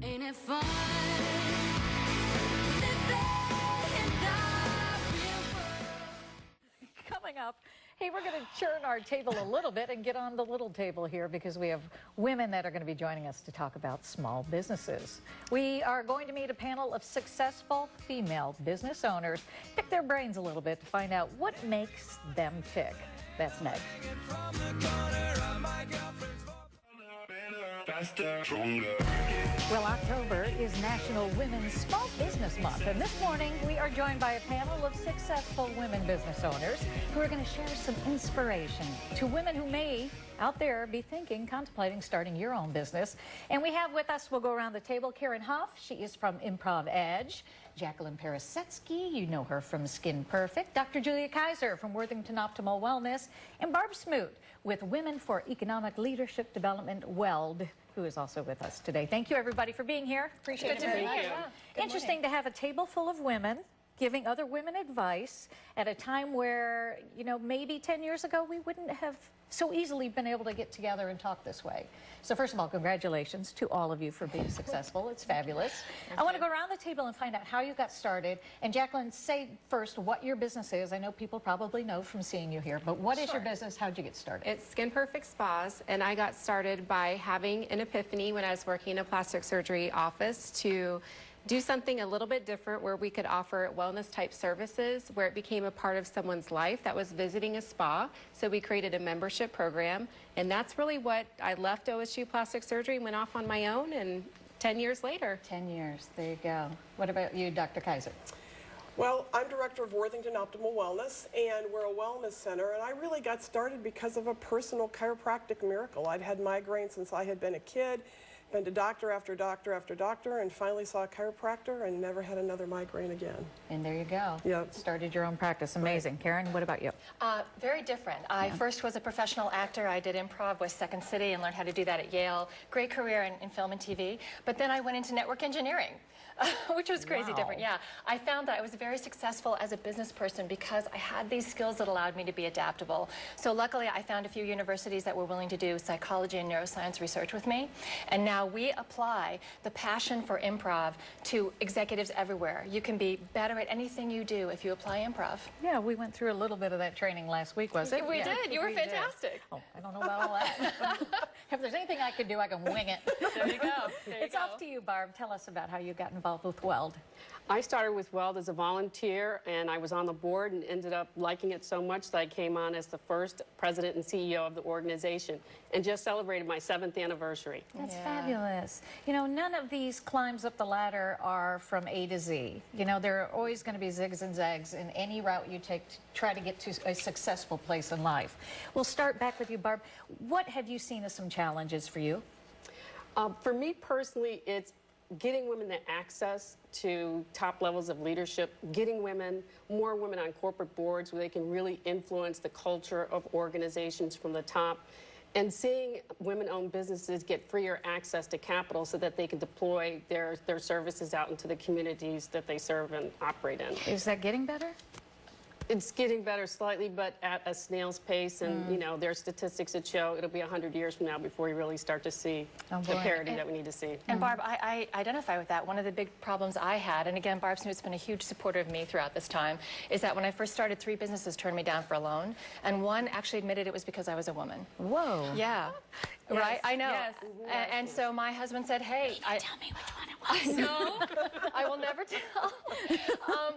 Ain't it fun? Coming up, hey, we're going to churn our table a little bit and get on the little table here because we have women that are going to be joining us to talk about small businesses. We are going to meet a panel of successful female business owners, pick their brains a little bit to find out what makes them tick. That's next. Well, October is National Women's Small Business Month, and this morning we are joined by a panel of successful women business owners who are going to share some inspiration to women who may out there be thinking, contemplating starting your own business. And we have with us, we'll go around the table, Karen Huff. She is from Improv Edge. Jacqueline Parasetsky, you know her from Skin Perfect. Dr. Julia Keiser from Worthington Optimal Wellness. And Barb Smoot with Women for Economic Leadership Development, WELD, who is also with us today. Thank you, everybody, for being here. Appreciate it. Thank you. Interesting to have a table full of women giving other women advice at a time where, you know, maybe 10 years ago we wouldn't have so easily been able to get together and talk this way. So first of all, congratulations to all of you for being successful. It's fabulous. I want to go around the table and find out how you got started. And Jacqueline, say first what your business is. I know people probably know from seeing you here, but what is your business? How'd you get started? It's Skin Perfect Spas, and I got started by having an epiphany when I was working in a plastic surgery office to do something a little bit different where we could offer wellness type services where it became a part of someone's life that was visiting a spa. So we created a membership program, and that's really what I left OSU plastic surgery and went off on my own, and 10 years later. 10 years, there you go. What about you, Dr. Keiser? Well, I'm director of Worthington Optimal Wellness, and we're a wellness center, and I really got started because of a personal chiropractic miracle. I'd had migraines since I had been a kid, been to doctor after doctor after doctor, and finally saw a chiropractor and never had another migraine again. And there you go. Yep. Started your own practice. Amazing. Right. Karen, what about you? Very different. I first was a professional actor. I did improv with Second City and learned how to do that at Yale. Great career in film and TV. But then I went into network engineering. Which was crazy different, yeah. I found that I was very successful as a business person because I had these skills that allowed me to be adaptable. So luckily I found a few universities that were willing to do psychology and neuroscience research with me. And now we apply the passion for improv to executives everywhere. You can be better at anything you do if you apply improv. Yeah, we went through a little bit of that training last week, was it? We did. You were fantastic. Oh, I don't know about all that. If there's anything I could do, I can wing it. There you go. It's off to you, Barb. Tell us about how you got involved with WELD. I started with WELD as a volunteer, and I was on the board and ended up liking it so much that I came on as the first president and CEO of the organization and just celebrated my 7th anniversary. That's fabulous. You know, none of these climbs up the ladder are from A to Z. You know, there are always going to be zigs and zags in any route you take to try to get to a successful place in life. We'll start back with you, Barb. What have you seen as some challenges for you? For me personally, it's getting women the access to top levels of leadership, getting more women on corporate boards where they can really influence the culture of organizations from the top, and seeing women-owned businesses get freer access to capital so that they can deploy their services out into the communities that they serve and operate in. Is that getting better? It's getting better slightly, but at a snail's pace, and you know, there are statistics that show it'll be 100 years from now before you really start to see the parity that we need to see. And Barb, I identify with that. One of the big problems I had, and again, Barb Smoot's been a huge supporter of me throughout this time, is that when I first started, 3 businesses turned me down for a loan, and one actually admitted it was because I was a woman. Whoa. Yeah. Yes. Right? I know. Yes. And so my husband said, hey, Tell me which one it was. I know. I will never tell.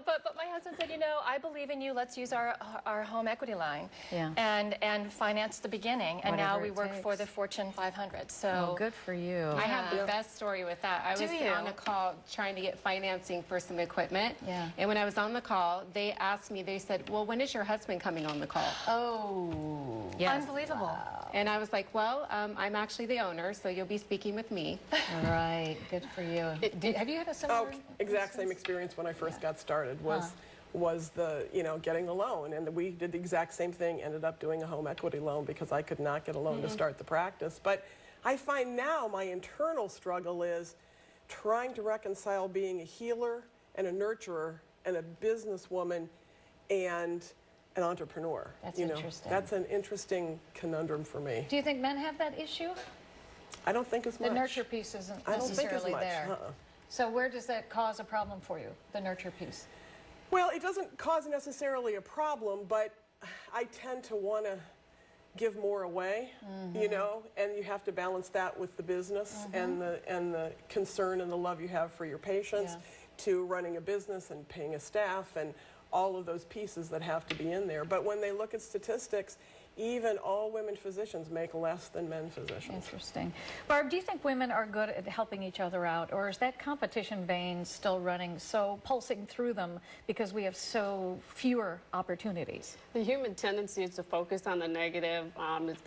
But my husband said, you know, I believe in you. Let's use our home equity line and finance the beginning. And Whatever now we work for the Fortune 500. So good for you. I have the best story with that. I was on a call trying to get financing for some equipment. Yeah. And when I was on the call, they asked me, they said, well, when is your husband coming on the call? Oh. yes. Unbelievable. Wow. And I was like, well, I'm actually the owner, so you'll be speaking with me. Right. Good for you. Have you had a similar Exact same experience when I first got started was the, you know, getting the loan. And we did the exact same thing, ended up doing a home equity loan because I could not get a loan to start the practice. But I find now my internal struggle is trying to reconcile being a healer and a nurturer and a businesswoman and an entrepreneur. That's interesting. interesting. That's an interesting conundrum for me. Do you think men have that issue? I don't think as much. The nurture piece isn't I don't think as necessarily much. there. So where does that cause a problem for you, the nurture piece? Well, it doesn't cause necessarily a problem, but I tend to want to give more away, you know, and you have to balance that with the business and the concern and the love you have for your patients, to running a business and paying a staff and all of those pieces that have to be in there. But when they look at statistics, even all women physicians make less than men physicians. Interesting. Barb, do you think women are good at helping each other out, or is that competition vein still running, so pulsing through them because we have so fewer opportunities? The human tendency is to focus on the negative.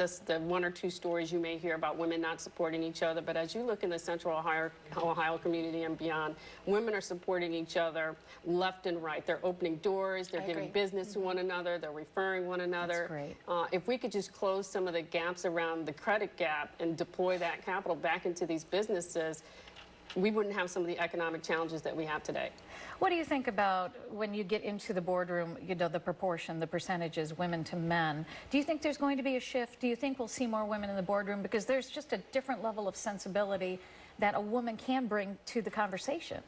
It's the one or two stories you may hear about women not supporting each other, but as you look in the Central Ohio community and beyond, women are supporting each other left and right. They're opening doors, they're giving business to one another, they're referring one another. That's great. If we could just close some of the gaps around the credit gap and deploy that capital back into these businesses, we wouldn't have some of the economic challenges that we have today. What do you think about when you get into the boardroom, you know, the proportion, the percentages, women to men? Do you think there's going to be a shift? Do you think we'll see more women in the boardroom? Because there's just a different level of sensibility that a woman can bring to the conversation.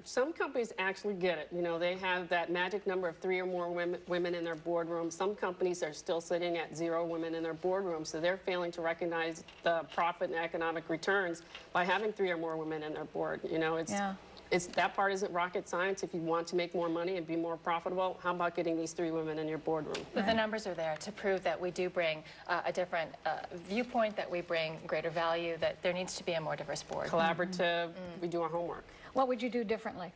Some companies actually get it. You know, they have that magic number of 3 or more women in their boardroom. Some companies are still sitting at 0 women in their boardroom, so they're failing to recognize the profit and economic returns by having 3 or more women in their board. You know, it's that part isn't rocket science. If you want to make more money and be more profitable, how about getting these 3 women in your boardroom? But the numbers are there to prove that we do bring a different viewpoint, that we bring greater value, that there needs to be a more diverse board. Collaborative, we do our homework. What would you do differently?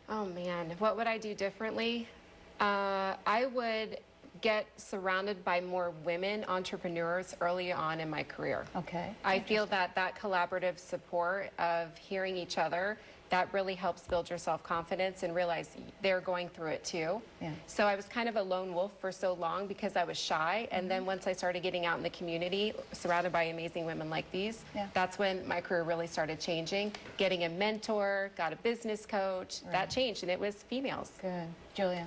Oh man, what would I do differently? I would get surrounded by more women entrepreneurs early on in my career. Okay. I feel that collaborative support of hearing each other, that really helps build your self-confidence and realize they're going through it too. Yeah. So I was kind of a lone wolf for so long because I was shy, and then once I started getting out in the community, surrounded by amazing women like these, that's when my career really started changing. Getting a mentor, got a business coach, that changed, and it was females. Good. Julia?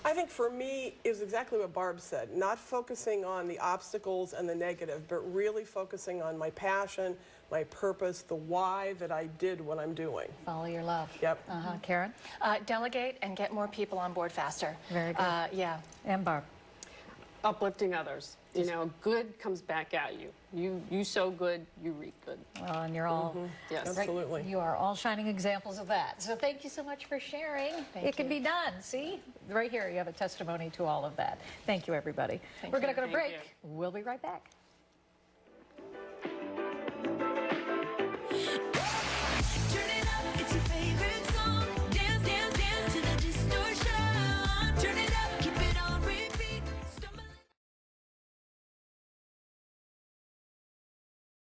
I think for me is exactly what Barb said, not focusing on the obstacles and the negative, but really focusing on my passion, my purpose, the why that I did what I'm doing. Follow your love. Yep. Karen? Delegate and get more people on board faster. Very good. Yeah. And Barb? Uplifting others. You know, good comes back at you. You sow good, you reap good. Well, and you're all... Yes. Absolutely. You are all shining examples of that. So thank you so much for sharing. It can be done. See? Right here, you have a testimony to all of that. Thank you, everybody. We're going to go to break. We'll be right back.